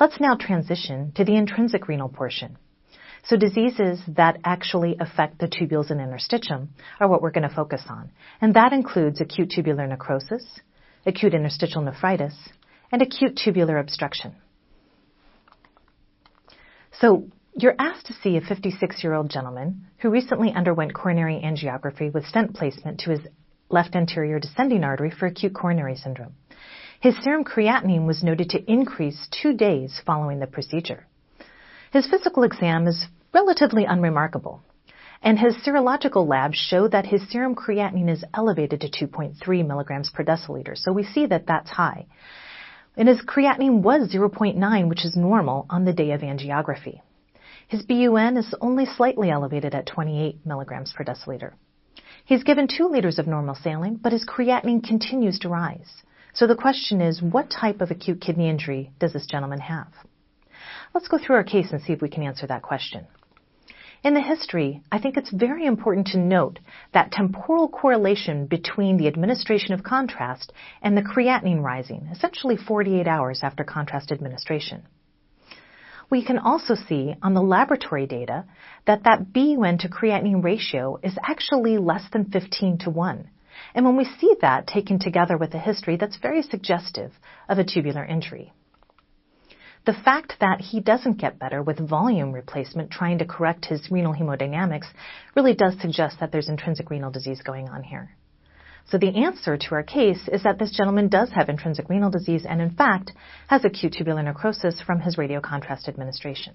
Let's now transition to the intrinsic renal portion. So diseases that actually affect the tubules and interstitium are what we're going to focus on. And that includes acute tubular necrosis, acute interstitial nephritis, and acute tubular obstruction. So you're asked to see a 56-year-old gentleman who recently underwent coronary angiography with stent placement to his left anterior descending artery for acute coronary syndrome. His serum creatinine was noted to increase 2 days following the procedure. His physical exam is relatively unremarkable, and his serological labs show that his serum creatinine is elevated to 2.3 milligrams per deciliter, so we see that that's high. And his creatinine was 0.9, which is normal on the day of angiography. His BUN is only slightly elevated at 28 milligrams per deciliter. He's given 2 liters of normal saline, but his creatinine continues to rise. So the question is, what type of acute kidney injury does this gentleman have? Let's go through our case and see if we can answer that question. In the history, I think it's very important to note that temporal correlation between the administration of contrast and the creatinine rising, essentially 48 hours after contrast administration. We can also see on the laboratory data that BUN to creatinine ratio is actually less than 15:1. And when we see that taken together with the history, that's very suggestive of a tubular injury. The fact that he doesn't get better with volume replacement trying to correct his renal hemodynamics really does suggest that there's intrinsic renal disease going on here. So the answer to our case is that this gentleman does have intrinsic renal disease and in fact has acute tubular necrosis from his radiocontrast administration.